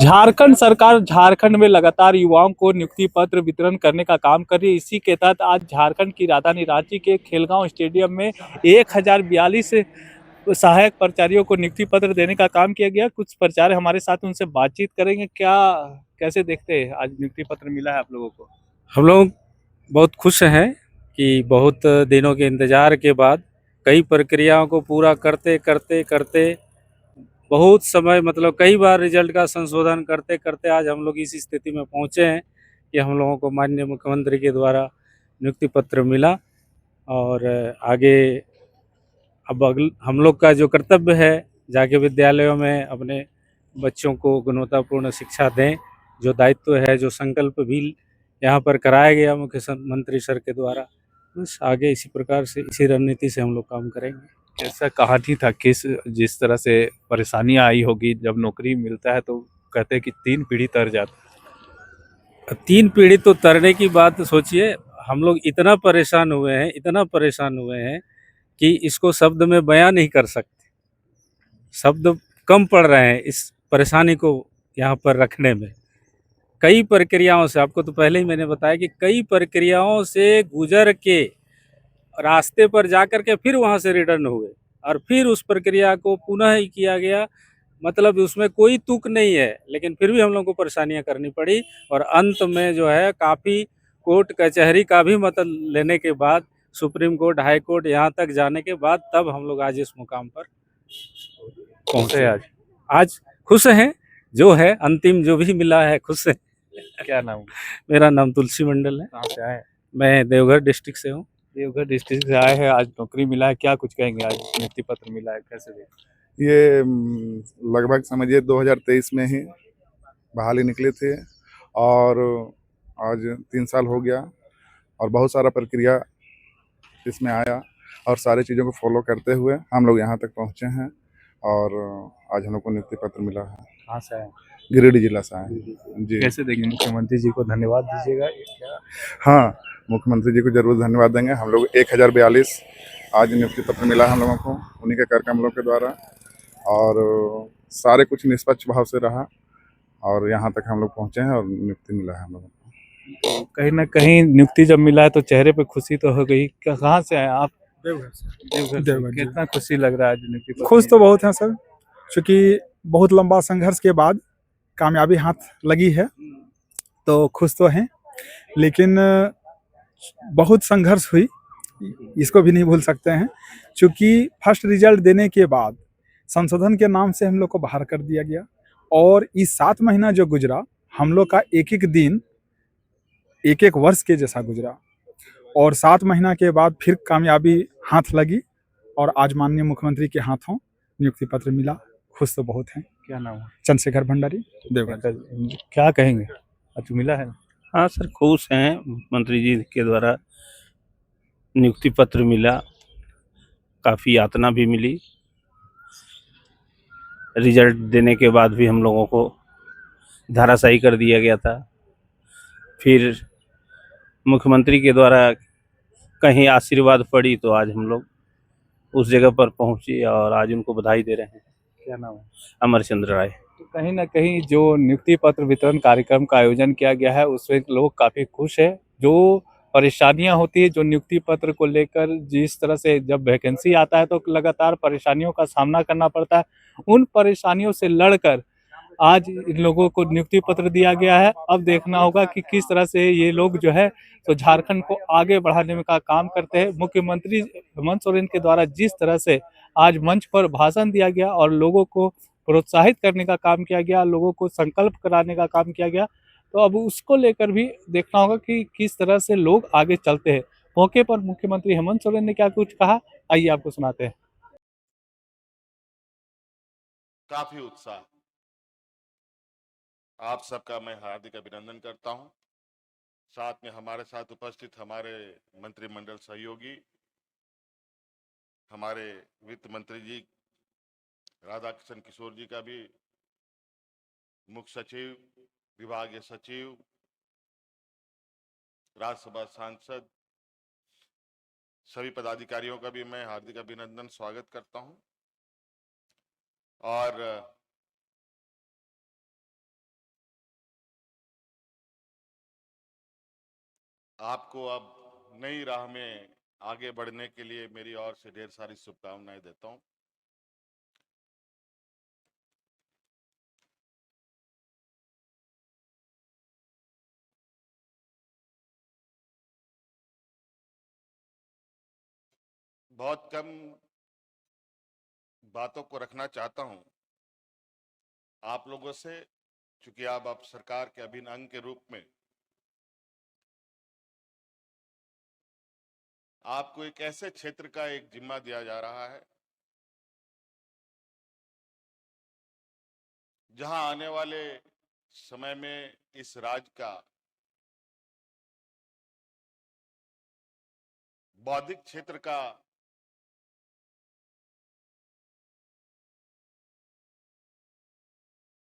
झारखंड सरकार झारखंड में लगातार युवाओं को नियुक्ति पत्र वितरण करने का काम कर रही है। इसी के तहत आज झारखंड की राजधानी रांची के खेलगांव स्टेडियम में 1042 सहायक प्राचार्यों को नियुक्ति पत्र देने का काम किया गया। कुछ प्राचार्य हमारे साथ, उनसे बातचीत करेंगे। क्या कैसे देखते हैं आज नियुक्ति पत्र मिला है आप लोगों को? हम लोग बहुत खुश हैं कि बहुत दिनों के इंतजार के बाद कई प्रक्रियाओं को पूरा करते करते करते बहुत समय मतलब कई बार रिजल्ट का संशोधन करते करते आज हम लोग इस स्थिति में पहुंचे हैं कि हम लोगों को माननीय मुख्यमंत्री के द्वारा नियुक्ति पत्र मिला। और आगे अब हम लोग का जो कर्तव्य है जाके विद्यालयों में अपने बच्चों को गुणवत्तापूर्ण शिक्षा दें, जो दायित्व है, जो संकल्प भी यहाँ पर कराया गया मुख्यमंत्री सर के द्वारा, बस आगे इसी प्रकार से इसी रणनीति से हम लोग काम करेंगे। ऐसा कहानी था, जिस तरह से परेशानियां आई होगी जब नौकरी मिलता है तो कहते हैं कि 3 पीढ़ी तर जाता। 3 पीढ़ी तो तरने की बात सोचिए, हम लोग इतना परेशान हुए हैं, इतना परेशान हुए हैं कि इसको शब्द में बयां नहीं कर सकते। शब्द कम पड़ रहे हैं इस परेशानी को यहाँ पर रखने में। कई प्रक्रियाओं से, आपको तो पहले ही मैंने बताया कि कई प्रक्रियाओं से गुजर के रास्ते पर जाकर के फिर वहाँ से रिटर्न हुए और फिर उस प्रक्रिया को पुनः ही किया गया। मतलब उसमें कोई तुक नहीं है, लेकिन फिर भी हम लोग को परेशानियां करनी पड़ी और अंत में जो है काफ़ी कोर्ट कचहरी का भी मत लेने के बाद, सुप्रीम कोर्ट, हाई कोर्ट यहाँ तक जाने के बाद तब हम लोग आज इस मुकाम पर पहुंचे। आज खुश हैं, जो है अंतिम जो भी मिला है खुश है। क्या नाम? मेरा नाम तुलसी मंडल है। कहाँ से आए? मैं देवघर डिस्ट्रिक्ट से हूँ। देवघर डिस्ट्रिक्ट से आए हैं, आज नौकरी मिला है। क्या कुछ कहेंगे, आज नियुक्ति पत्र मिला है, कैसे देखें? ये लगभग समझिए 2023 में ही बहाली निकले थे और आज 3 साल हो गया और बहुत सारा प्रक्रिया इसमें आया और सारी चीज़ों को फॉलो करते हुए हम लोग यहाँ तक पहुँचे हैं और आज हम लोग को नियुक्ति पत्र मिला है। कहाँ से आए? गिरिडीह जिला से आए हैं जी। कैसे देखेंगे? मुख्यमंत्री जी को धन्यवाद दीजिएगा क्या? हाँ, मुख्यमंत्री जी को जरूर धन्यवाद देंगे। हम लोग 1042 आज नियुक्ति पत्र मिला है हम लोगों को, उन्हीं के कर कमलों के द्वारा, और सारे कुछ निष्पक्ष भाव से रहा और यहाँ तक हम लोग पहुँचे हैं और नियुक्ति मिला है हम लोगों को। कहीं ना कहीं नियुक्ति जब मिला है तो चेहरे पे खुशी तो हो गई। कहाँ से आए आप? देवघर से। देवघर से। देवघर जी। कितना खुशी लग रहा है आज नियुक्ति पत्र खुश तो मिला? बहुत हैं सर, क्योंकि बहुत लंबा संघर्ष के बाद कामयाबी हाथ लगी है, तो खुश तो हैं, लेकिन बहुत संघर्ष हुई, इसको भी नहीं भूल सकते हैं। क्योंकि फर्स्ट रिजल्ट देने के बाद संशोधन के नाम से हम लोग को बाहर कर दिया गया और इस 7 महीना जो गुजरा, हम लोग का एक एक दिन एक एक वर्ष के जैसा गुजरा और 7 महीना के बाद फिर कामयाबी हाथ लगी और आज माननीय मुख्यमंत्री के हाथों नियुक्ति पत्र मिला। खुश तो बहुत हैं। क्या नाम है? चंद्रशेखर भंडारी, देवघर। क्या कहेंगे, आज मिला है? हाँ सर, खुश हैं। मुख्यमंत्री जी के द्वारा नियुक्ति पत्र मिला, काफ़ी यातना भी मिली। रिजल्ट देने के बाद भी हम लोगों को धराशायी कर दिया गया था। फिर मुख्यमंत्री के द्वारा कहीं आशीर्वाद पड़ी तो आज हम लोग उस जगह पर पहुंचे और आज उनको बधाई दे रहे हैं। क्या नाम है? अमरचंद्र राय। तो कहीं ना कहीं जो नियुक्ति पत्र वितरण कार्यक्रम का आयोजन किया गया है उसमें लोग काफ़ी खुश है। जो परेशानियां होती है, जो नियुक्ति पत्र को लेकर जिस तरह से जब वैकेंसी आता है तो लगातार परेशानियों का सामना करना पड़ता है, उन परेशानियों से लड़कर आज इन लोगों को नियुक्ति पत्र दिया गया है। अब देखना होगा कि किस तरह से ये लोग जो है तो झारखंड को आगे बढ़ाने में का काम करते हैं। मुख्यमंत्री हेमंत सोरेन के द्वारा जिस तरह से आज मंच पर भाषण दिया गया और लोगों को प्रोत्साहित करने का काम किया गया, लोगों को संकल्प कराने का काम किया गया, तो अब उसको लेकर भी देखना होगा कि किस तरह से लोग आगे चलते हैं। मौके पर मुख्यमंत्री हेमंत सोरेन ने क्या कुछ कहा, आइए आपको सुनाते हैं। काफी उत्साह, आप सबका मैं हार्दिक अभिनंदन करता हूं। साथ में हमारे साथ उपस्थित हमारे मंत्रिमंडल सहयोगी, हमारे वित्त मंत्री जी राधाकिशन किशोर जी का भी, मुख्य सचिव, विभागीय सचिव, राज्यसभा सांसद, सभी पदाधिकारियों का भी मैं हार्दिक अभिनंदन स्वागत करता हूं। और आपको अब नई राह में आगे बढ़ने के लिए मेरी ओर से ढेर सारी शुभकामनाएं देता हूं। बहुत कम बातों को रखना चाहता हूं आप लोगों से, क्योंकि आप सरकार के अभिन्न अंग के रूप में आपको एक ऐसे क्षेत्र का एक जिम्मा दिया जा रहा है जहां आने वाले समय में इस राज्य का बौद्धिक क्षेत्र का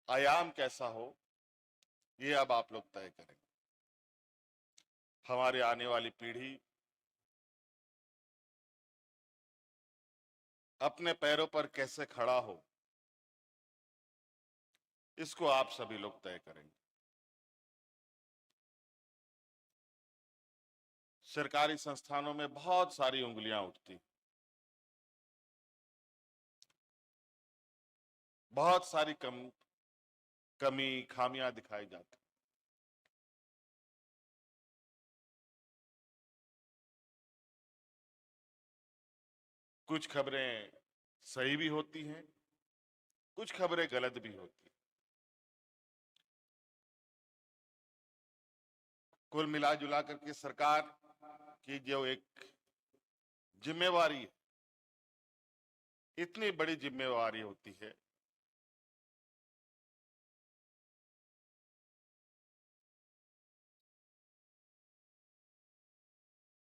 आयाम कैसा हो, ये अब आप लोग तय करेंगे। हमारे आने वाली पीढ़ी अपने पैरों पर कैसे खड़ा हो, इसको आप सभी लोग तय करेंगे। सरकारी संस्थानों में बहुत सारी उंगलियां उठती, बहुत सारी कमी खामियां दिखाई जाती। कुछ खबरें सही भी होती हैं, कुछ खबरें गलत भी होती। कुल मिला जुला करके सरकार की जो एक जिम्मेवारी है, इतनी बड़ी जिम्मेवारी होती है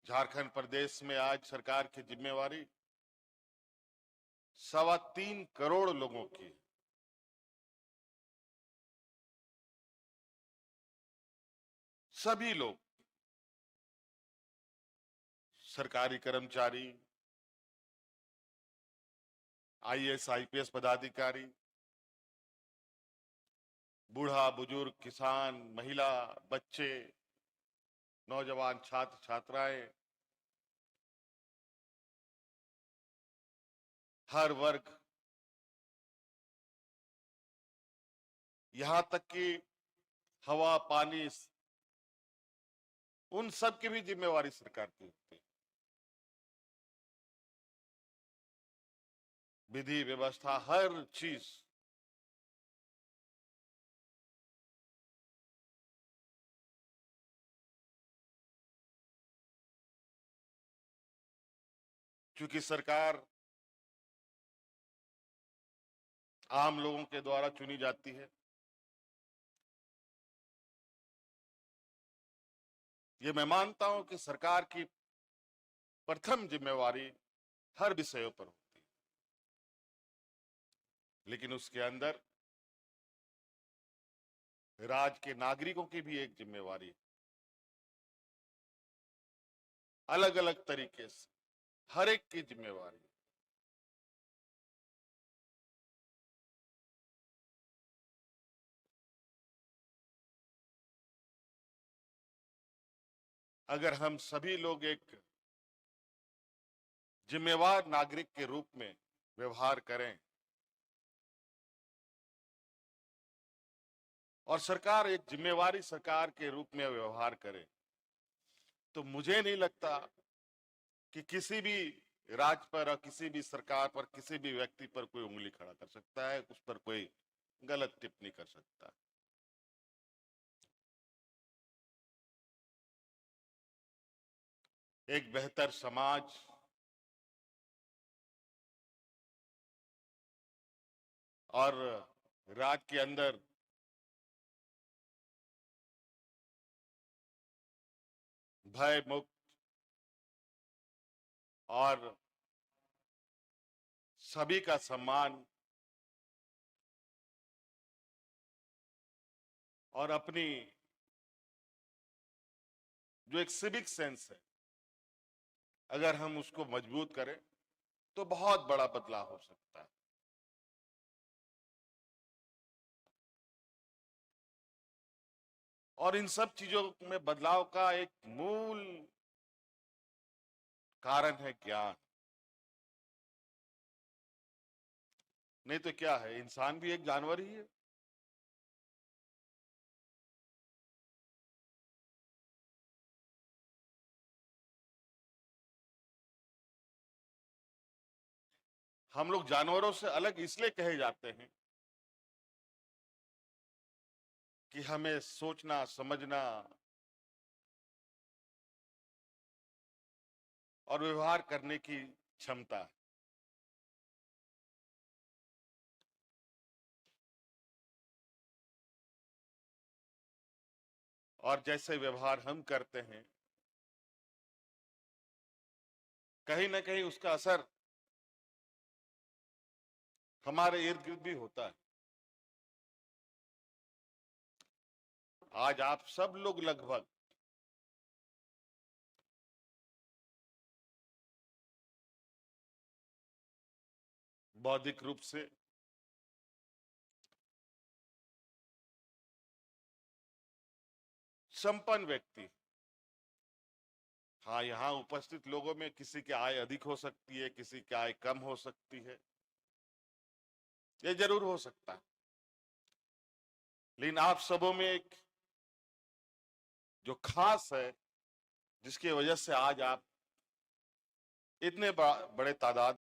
झारखंड प्रदेश में आज सरकार की जिम्मेवारी 3.25 करोड़ लोगों की है। सभी लोग, सरकारी कर्मचारी, आईएएस आईपीएस पदाधिकारी, बूढ़ा बुजुर्ग, किसान, महिला, बच्चे, नौजवान, छात्र छात्राएं, हर वर्ग, यहां तक कि हवा पानी, उन सब की भी जिम्मेवारी सरकार की होती है। विधि व्यवस्था, हर चीज क्योंकि सरकार आम लोगों के द्वारा चुनी जाती है, ये मैं मानता हूं कि सरकार की प्रथम जिम्मेवारी हर विषयों पर होती है, लेकिन उसके अंदर राज्य के नागरिकों की भी एक जिम्मेवारी है। अलग अलग तरीके से हर एक की जिम्मेवारी। अगर हम सभी लोग एक जिम्मेवार नागरिक के रूप में व्यवहार करें और सरकार एक जिम्मेवारी सरकार के रूप में व्यवहार करे, तो मुझे नहीं लगता कि किसी भी राज्य पर और किसी भी सरकार पर, किसी भी व्यक्ति पर कोई उंगली खड़ा कर सकता है, उस पर कोई गलत टिप्पणी कर सकता है। एक बेहतर समाज और राज्य के अंदर भय मुक्त और सभी का सम्मान और अपनी जो एक सिविक सेंस है, अगर हम उसको मजबूत करें तो बहुत बड़ा बदलाव हो सकता है। और इन सब चीजों में बदलाव का एक मूल कारण है ज्ञान। नहीं तो क्या है, इंसान भी एक जानवर ही है। हम लोग जानवरों से अलग इसलिए कहे जाते हैं कि हमें सोचना, समझना और व्यवहार करने की क्षमता है। और जैसे व्यवहार हम करते हैं, कहीं ना कहीं उसका असर हमारे इर्द गिर्द भी होता है। आज आप सब लोग लगभग बौद्धिक रूप से संपन्न व्यक्ति। हाँ, यहाँ उपस्थित लोगों में किसी की आय अधिक हो सकती है, किसी की आय कम हो सकती है, ये जरूर हो सकता है। लेकिन आप सबों में एक जो खास है, जिसकी वजह से आज आप इतने बड़े तादाद